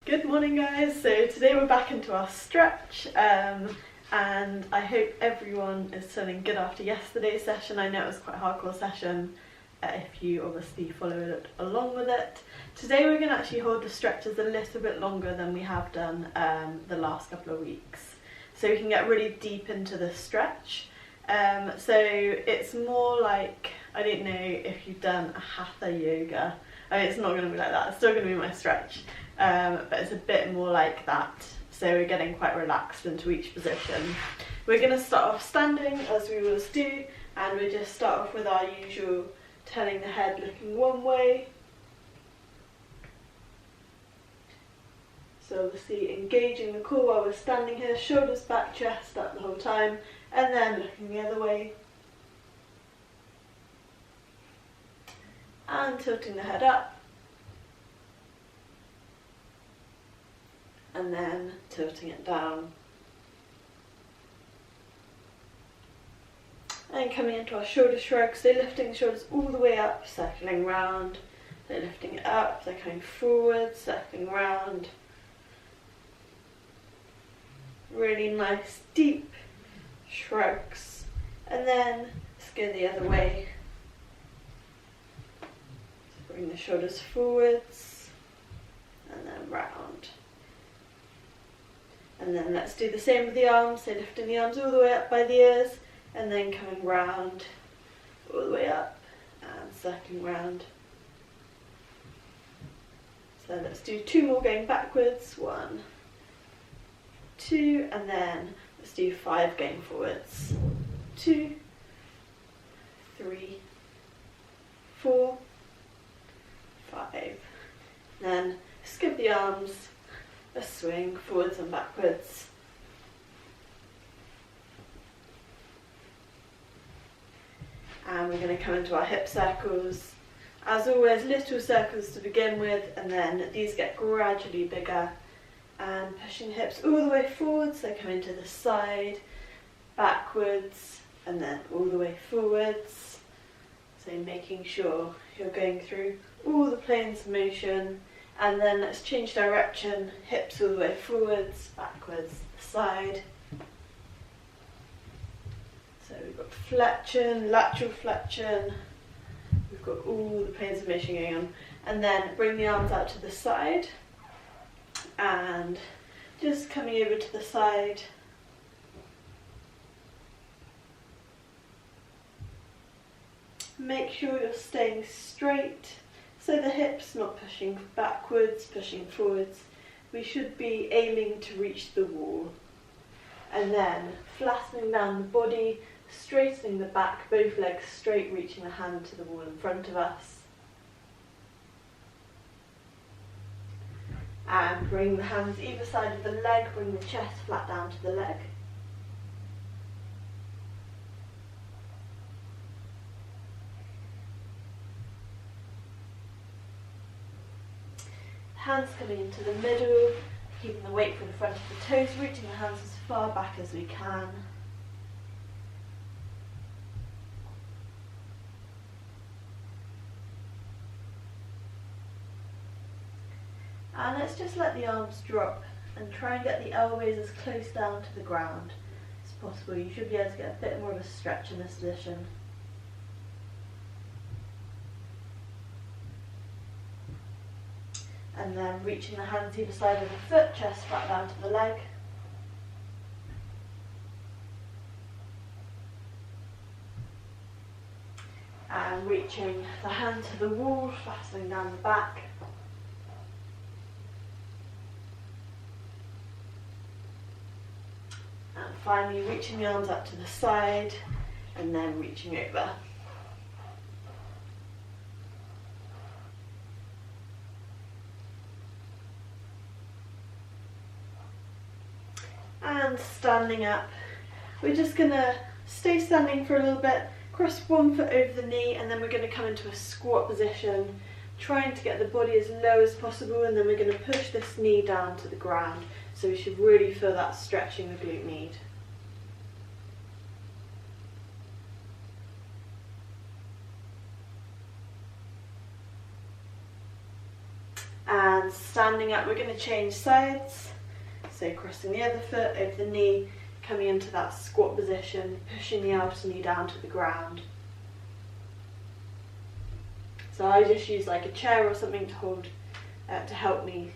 Good morning guys, so today we're back into our stretch and I hope everyone is feeling good after yesterday's session. I know it was quite a hardcore session if you obviously followed along with it. Today we're going to actually hold the stretches a little bit longer than we have done the last couple of weeks, so we can get really deep into the stretch. So it's more like, I don't know if you've done a hatha yoga. I mean, it's not going to be like that, it's still going to be my stretch. But it's a bit more like that, so we're getting quite relaxed into each position. We're going to start off standing as we always do, and we just start off with our usual turning the head looking one way. So obviously engaging the core while we're standing here, shoulders back, chest up the whole time, and then looking the other way. And tilting the head up. And then tilting it down. And coming into our shoulder shrug, so lifting the shoulders all the way up, circling round, then lifting it up, then coming forward, circling round. Really nice deep shrugs. And then let's go the other way. So bring the shoulders forwards and then round. And then let's do the same with the arms, so lifting the arms all the way up by the ears and then coming round all the way up and circling round. So let's do two more going backwards, 1, 2, and then let's do 5 going forwards, 2, 3, 4, 5. Then skip the arms, a swing forwards and backwards. And we're going to come into our hip circles. As always, little circles to begin with, and then these get gradually bigger. And pushing hips all the way forwards, so come into the side, backwards, and then all the way forwards. So making sure you're going through all the planes of motion. And then let's change direction, hips all the way forwards, backwards, side. So we've got flexion, lateral flexion, we've got all the planes of motion going on. And then bring the arms out to the side, and just coming over to the side. Make sure you're staying straight. So the hips not pushing backwards, pushing forwards. We should be aiming to reach the wall. And then flattening down the body, straightening the back, both legs straight, reaching the hand to the wall in front of us. And bring the hands either side of the leg, bring the chest flat down to the leg. Hands coming into the middle, keeping the weight for the front of the toes, reaching the hands as far back as we can. And let's just let the arms drop and try and get the elbows as close down to the ground as possible. You should be able to get a bit more of a stretch in this position. And then reaching the hands either side of the foot, chest flat down to the leg. And reaching the hand to the wall, flattening down the back. And finally reaching the arms up to the side and then reaching over. And standing up, we're just going to stay standing for a little bit, cross one foot over the knee, and then we're going to come into a squat position, trying to get the body as low as possible, and then we're going to push this knee down to the ground, so we should really feel that stretching the glute med. And standing up, we're going to change sides. So crossing the other foot over the knee, coming into that squat position, pushing the outer knee down to the ground. So I just use like a chair or something to hold, to help me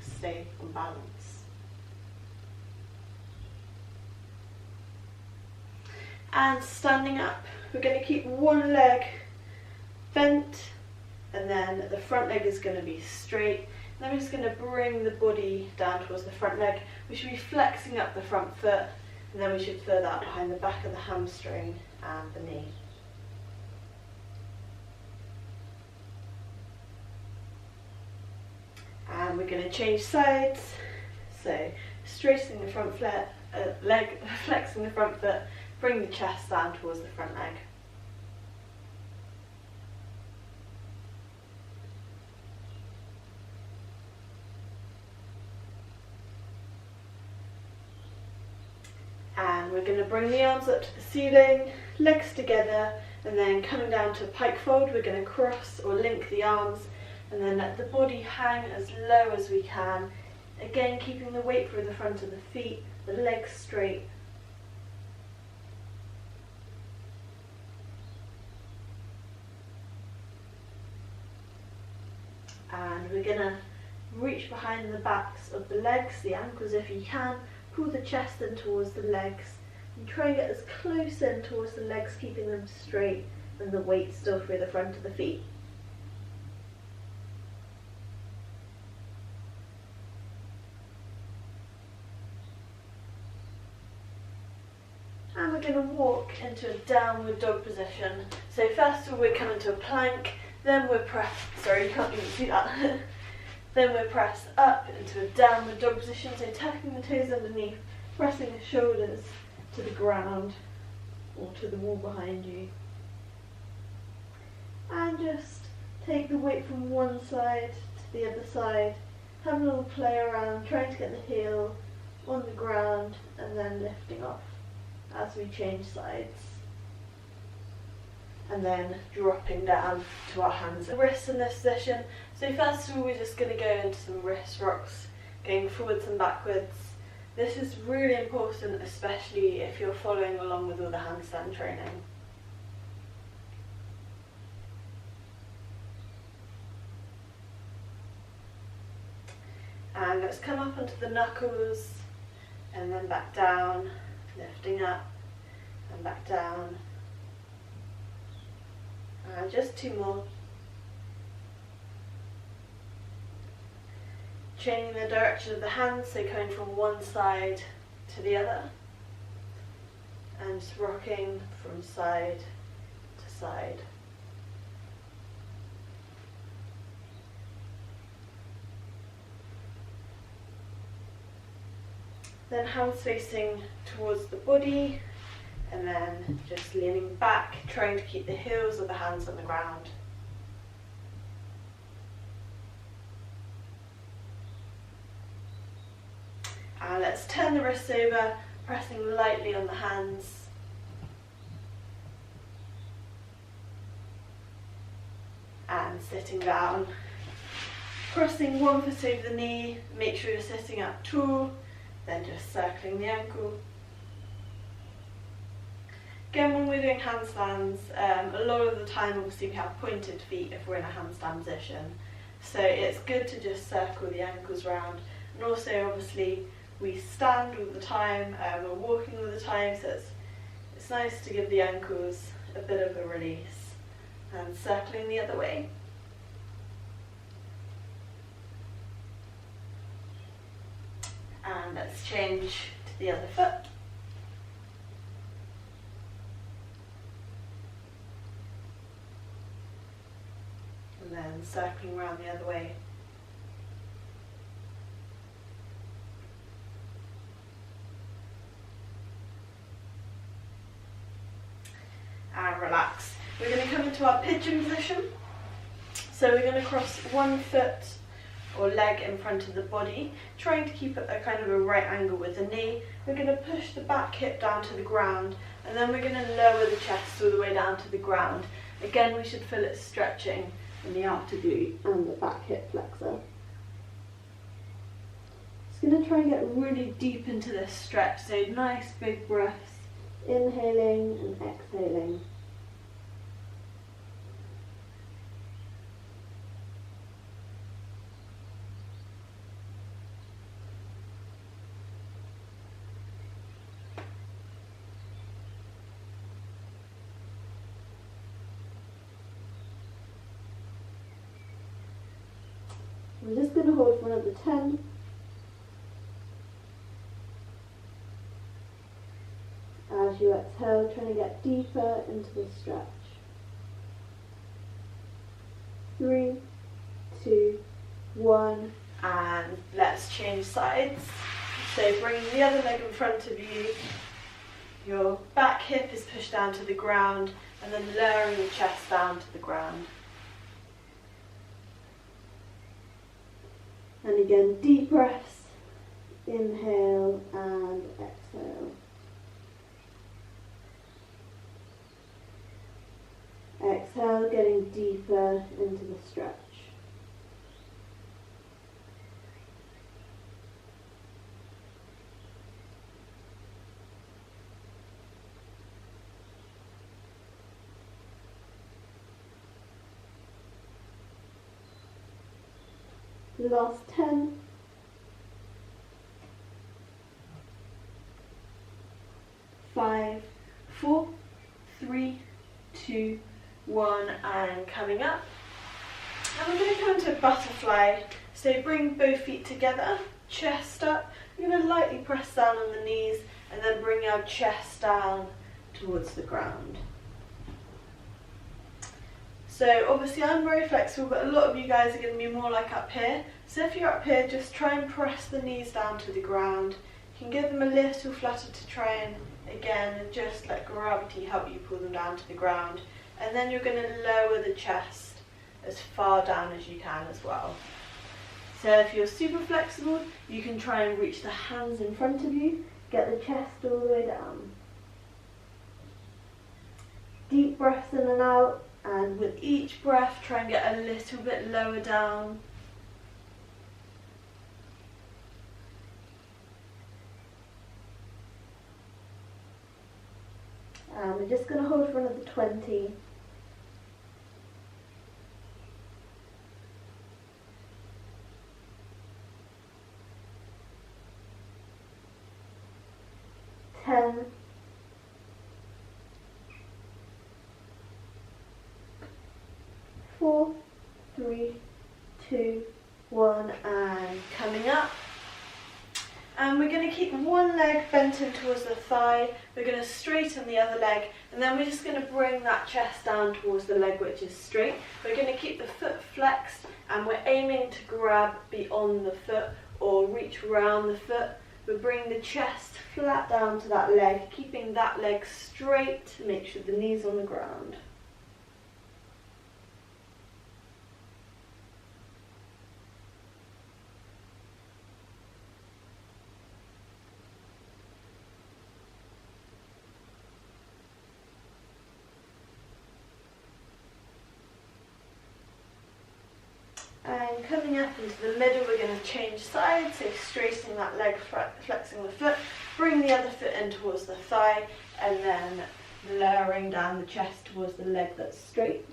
stay on balance. And standing up, we're going to keep one leg bent, and then the front leg is going to be straight. And then we're just going to bring the body down towards the front leg. We should be flexing up the front foot, and then we should feel that behind the back of the hamstring and the knee. And we're going to change sides. So straightening the front leg, flexing the front foot, bring the chest down towards the front leg. And we're going to bring the arms up to the ceiling, legs together, and then coming down to a pike fold, we're going to cross or link the arms, and then let the body hang as low as we can. Again, keeping the weight through the front of the feet, the legs straight. And we're going to reach behind the backs of the legs, the ankles if you can, pull the chest in towards the legs, and try and get as close in towards the legs, keeping them straight and the weight still through the front of the feet. And we're going to walk into a downward dog position. So first of all, we're coming to a plank, then we're sorry, you can't even see that. Then we're pressed up into a downward dog position, so tucking the toes underneath, pressing the shoulders to the ground or to the wall behind you. And just take the weight from one side to the other side, have a little play around, trying to get the heel on the ground and then lifting off as we change sides. And then dropping down to our hands and wrists in this position. So first of all, we're just going to go into some wrist rocks, going forwards and backwards. This is really important, especially if you're following along with all the handstand training. And let's come up onto the knuckles and then back down, lifting up and back down. And just two more. Changing the direction of the hands, so going from one side to the other. And just rocking from side to side. Then hands facing towards the body. And then just leaning back, trying to keep the heels of the hands on the ground. And let's turn the wrists over, pressing lightly on the hands. And sitting down. Crossing one foot over the knee, make sure you're sitting up tall, then just circling the ankle. Again, when we're doing handstands, a lot of the time obviously we have pointed feet if we're in a handstand position. So it's good to just circle the ankles round. And also obviously we stand all the time, we're walking all the time, so it's nice to give the ankles a bit of a release. And circling the other way. And let's change to the other foot. And then circling around the other way. And relax. We're going to come into our pigeon position. So we're going to cross one foot or leg in front of the body, trying to keep a kind of a right angle with the knee. We're going to push the back hip down to the ground, and then we're going to lower the chest all the way down to the ground. Again, we should feel it stretching in the after glute and the back hip flexor. Just going to try and get really deep into this stretch, so nice big breaths, inhaling and exhaling. I'm just going to hold for another 10. As you exhale, trying to get deeper into the stretch. 3, 2, 1, and let's change sides. So bring the other leg in front of you. Your back hip is pushed down to the ground, and then lowering the chest down to the ground. And again, deep breaths, inhale and exhale. Exhale, getting deeper into the stretch. Last 10. 5, 4, 3, 2, 1, and coming up. And we're going to come into a butterfly. So bring both feet together, chest up. We're going to lightly press down on the knees and then bring our chest down towards the ground. So obviously I'm very flexible, but a lot of you guys are going to be more like up here. So if you're up here, just try and press the knees down to the ground. You can give them a little flutter to try and, again, just let gravity help you pull them down to the ground. And then you're going to lower the chest as far down as you can as well. So if you're super flexible, you can try and reach the hands in front of you, get the chest all the way down. Deep breaths in and out. And with each breath, try and get a little bit lower down. And we're just going to hold for another 20. Ten. 4, 3, 2, 1, and coming up. And we're going to keep one leg bent in towards the thigh. We're going to straighten the other leg, and then we're just going to bring that chest down towards the leg which is straight. We're going to keep the foot flexed, and we're aiming to grab beyond the foot or reach around the foot. We're bringing the chest flat down to that leg, keeping that leg straight to make sure the knee's on the ground. And coming up into the middle, we're going to change sides, so straightening that leg, flexing the foot, bring the other foot in towards the thigh, and then lowering down the chest towards the leg that's straight.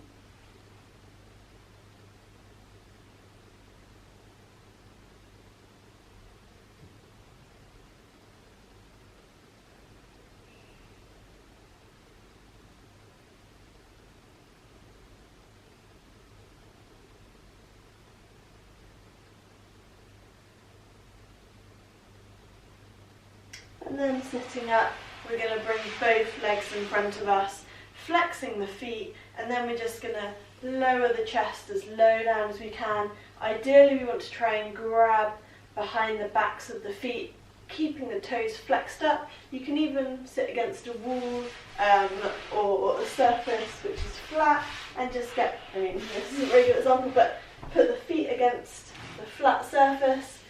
And then sitting up, we're going to bring both legs in front of us, flexing the feet, and then we're just going to lower the chest as low down as we can. Ideally, we want to try and grab behind the backs of the feet, keeping the toes flexed up. You can even sit against a wall or a surface which is flat and just get, this isn't a very good example, but put the feet against the flat surface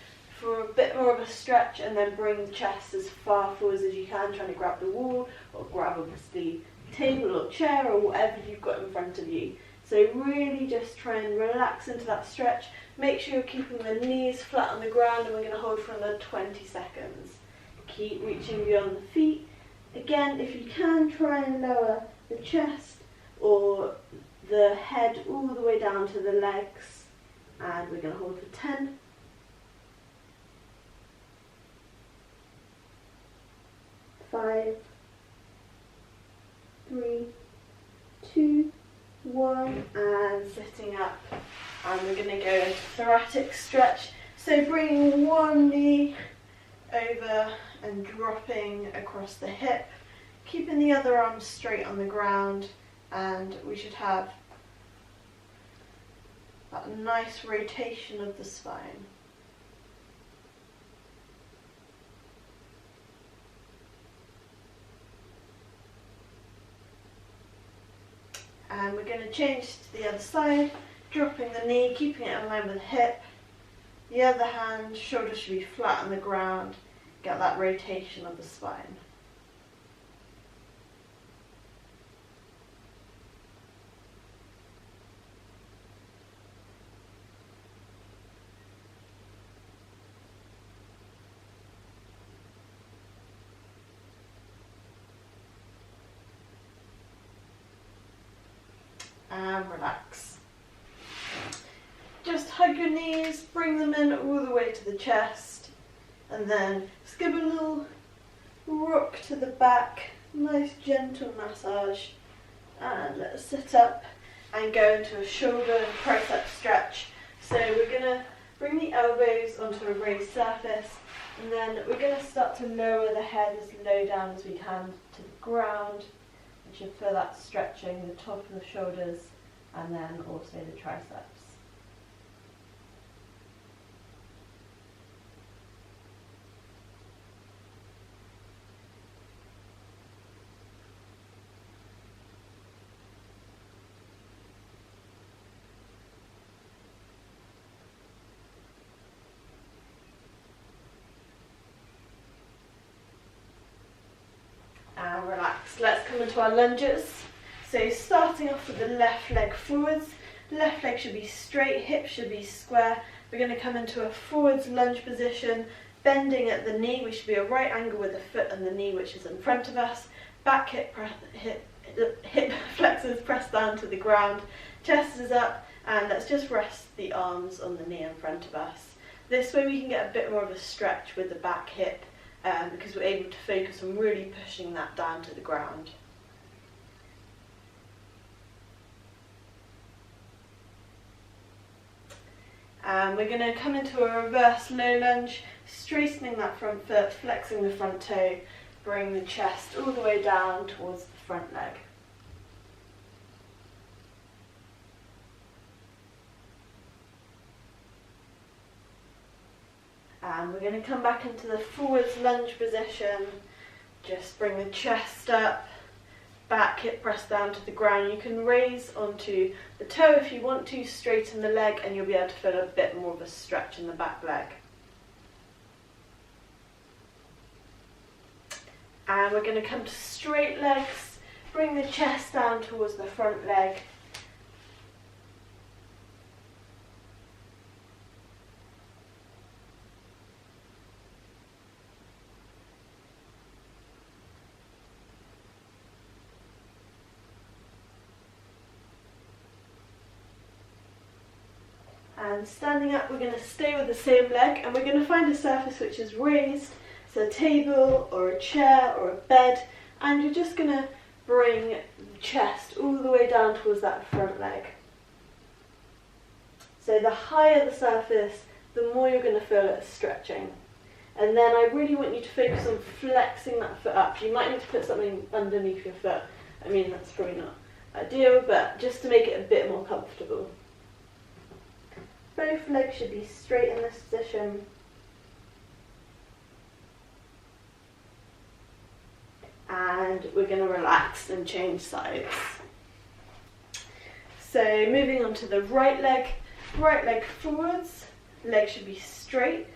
for a bit more of a stretch, and then bring the chest as far forwards as you can, trying to grab the wall or grab obviously table or chair or whatever you've got in front of you. So really just try and relax into that stretch. Make sure you're keeping the knees flat on the ground, and we're going to hold for another 20 seconds. Keep reaching beyond the feet. Again, if you can, try and lower the chest or the head all the way down to the legs, and we're going to hold for 10. 5, 3, 2, 1, and sitting up. And we're going to go into thoracic stretch. So bringing one knee over and dropping across the hip, keeping the other arm straight on the ground, and we should have that nice rotation of the spine. And we're going to change to the other side, dropping the knee, keeping it in line with the hip. The other hand, shoulders should be flat on the ground. Get that rotation of the spine. And relax. Just hug your knees, bring them in all the way to the chest, and then just give a little rock to the back, nice gentle massage, and let's sit up and go into a shoulder and tricep stretch. So we're going to bring the elbows onto a raised surface, and then we're going to start to lower the head as low down as we can to the ground. You should feel that stretching the top of the shoulders and then also the triceps. And relax. Let's come into our lunges. So starting off with the left leg forwards, left leg should be straight, hips should be square. We're going to come into a forwards lunge position, bending at the knee. We should be a right angle with the foot and the knee, which is in front of us. Back hip flexors press down to the ground, chest is up, and let's just rest the arms on the knee in front of us. This way we can get a bit more of a stretch with the back hip, because we're able to focus on really pushing that down to the ground. And we're going to come into a reverse low lunge, straightening that front foot, flexing the front toe, bring the chest all the way down towards the front leg. And we're going to come back into the forwards lunge position. Just bring the chest up, back hip press down to the ground. You can raise onto the toe if you want to, straighten the leg, and you'll be able to feel a bit more of a stretch in the back leg. And we're going to come to straight legs, bring the chest down towards the front leg. And standing up, we're going to stay with the same leg, and we're going to find a surface which is raised, so a table or a chair or a bed, and you're just going to bring the chest all the way down towards that front leg. So the higher the surface, the more you're going to feel it stretching. And then I really want you to focus on flexing that foot up. You might need to put something underneath your foot. I mean, that's probably not ideal, but just to make it a bit more comfortable. Both legs should be straight in this position. And we're going to relax and change sides. So moving on to the right leg forwards, leg should be straight,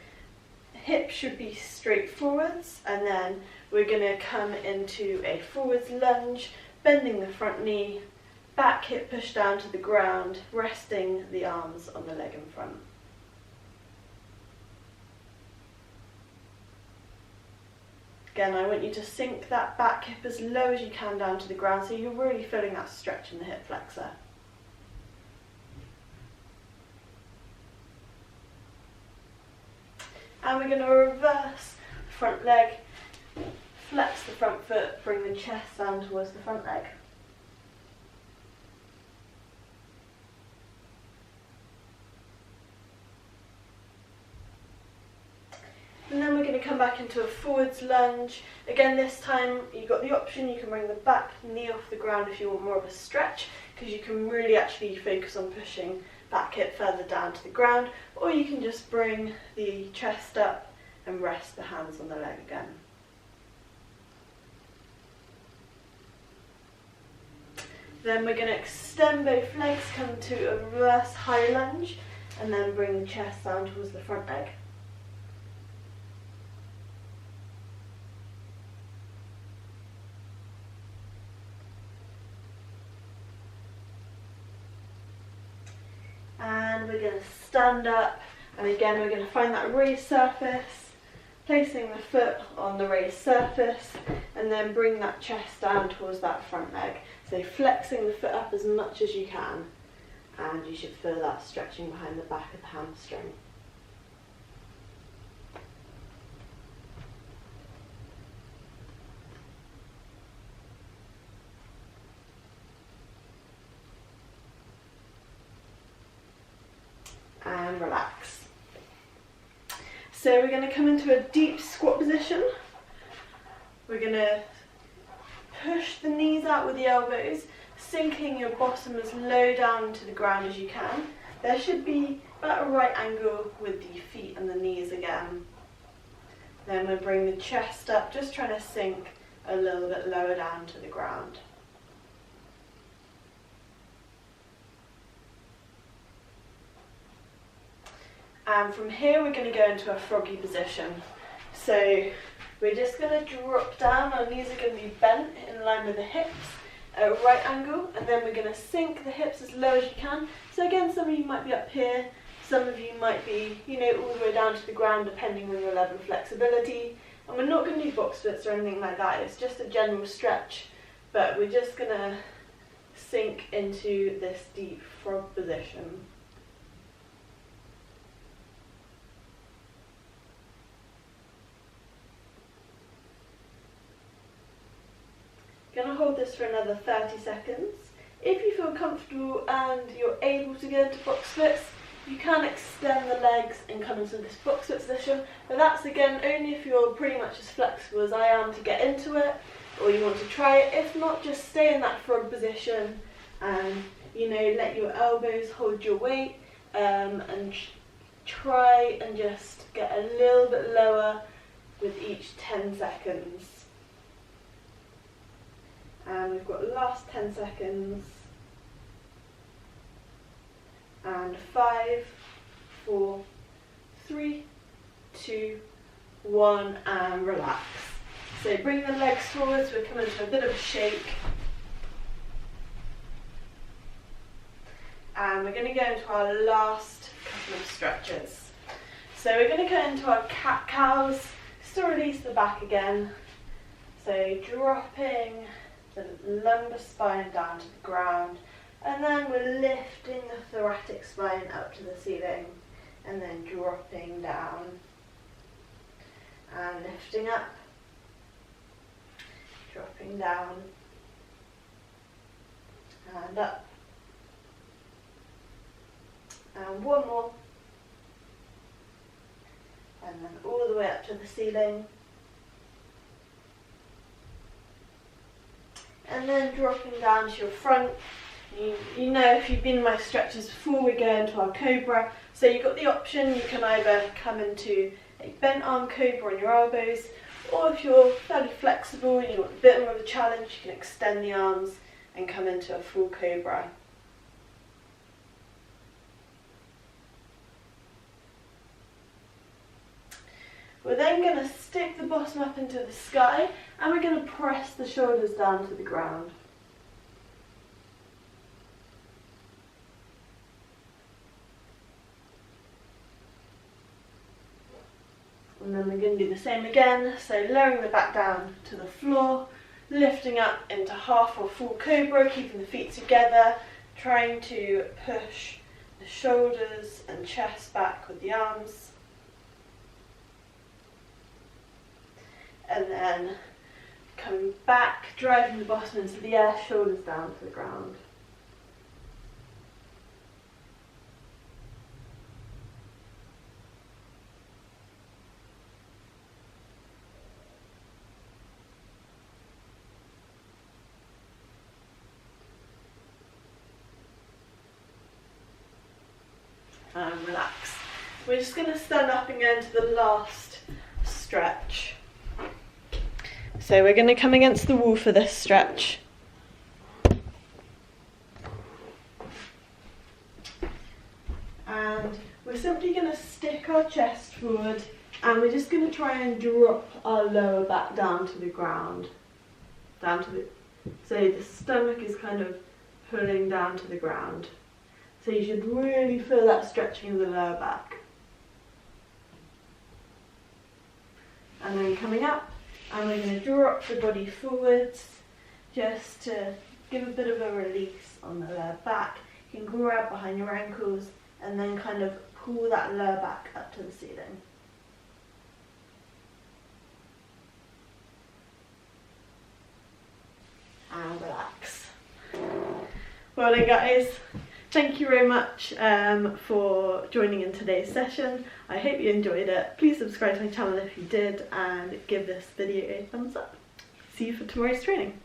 hip should be straight forwards, and then we're going to come into a forwards lunge, bending the front knee, back hip push down to the ground, resting the arms on the leg in front. Again, I want you to sink that back hip as low as you can down to the ground, so you're really feeling that stretch in the hip flexor. And we're going to reverse the front leg, flex the front foot, bring the chest down towards the front leg. And then we're going to come back into a forwards lunge. Again, this time you've got the option, you can bring the back knee off the ground if you want more of a stretch, because you can really actually focus on pushing back hip further down to the ground, or you can just bring the chest up and rest the hands on the leg again. Then we're going to extend both legs, come to a reverse high lunge, and then bring the chest down towards the front leg. And we're going to stand up, and again we're going to find that raised surface, placing the foot on the raised surface, and then bring that chest down towards that front leg. So flexing the foot up as much as you can, and you should feel that stretching behind the back of the hamstring. And relax. So we're going to come into a deep squat position. We're going to push the knees out with the elbows, sinking your bottom as low down to the ground as you can. There should be about a right angle with the feet and the knees again. Then we'll bring the chest up, just trying to sink a little bit lower down to the ground. And from here we're going to go into a froggy position. So we're just going to drop down, our knees are going to be bent in line with the hips at a right angle, and then we're going to sink the hips as low as you can. So again, some of you might be up here, some of you might be, all the way down to the ground depending on your level of flexibility. And we're not going to do box splits or anything like that, it's just a general stretch, but we're just going to sink into this deep frog position. Going to hold this for another 30 seconds. If you feel comfortable and you're able to go into box splits, you can extend the legs and come into this box split position, but that's again only if you're pretty much as flexible as I am to get into it, or you want to try it. If not, just stay in that frog position and let your elbows hold your weight, and try and just get a little bit lower with each 10 seconds. And we've got the last 10 seconds. And 5, 4, 3, 2, 1, and relax. So bring the legs forwards, we're coming to a bit of a shake. And we're going to go into our last couple of stretches. So we're going to go into our cat-cows, still release the back again. So dropping the lumbar spine down to the ground, and then we're lifting the thoracic spine up to the ceiling, and then dropping down, and lifting up, dropping down, and up, and one more, and then all the way up to the ceiling. And then dropping down to your front. You know, if you've been in my stretches before, we go into our cobra. So you've got the option, you can either come into a bent arm cobra on your elbows, or if you're fairly flexible and you want a bit more of a challenge, you can extend the arms and come into a full cobra. We're then going to stick the bottom up into the sky, and we're going to press the shoulders down to the ground. And then And we're going to do the same again, so lowering the back down to the floor, lifting up into half or full cobra, keeping the feet together, trying to push the shoulders and chest back with the arms. And then coming back, driving the bottom into the air, shoulders down to the ground. And relax. We're just going to stand up and go into the last stretch. So we're going to come against the wall for this stretch. And we're simply going to stick our chest forward, and we're just going to try and drop our lower back down to the ground. So the stomach is kind of pulling down to the ground. So you should really feel that stretching of the lower back. And then coming up, and we're going to drop the body forwards just to give a bit of a release on the lower back. You can grab behind your ankles and then kind of pull that lower back up to the ceiling. And relax. Well done, guys. Thank you very much for joining in today's session. I hope you enjoyed it. Please subscribe to my channel if you did, and give this video a thumbs up. See you for tomorrow's training.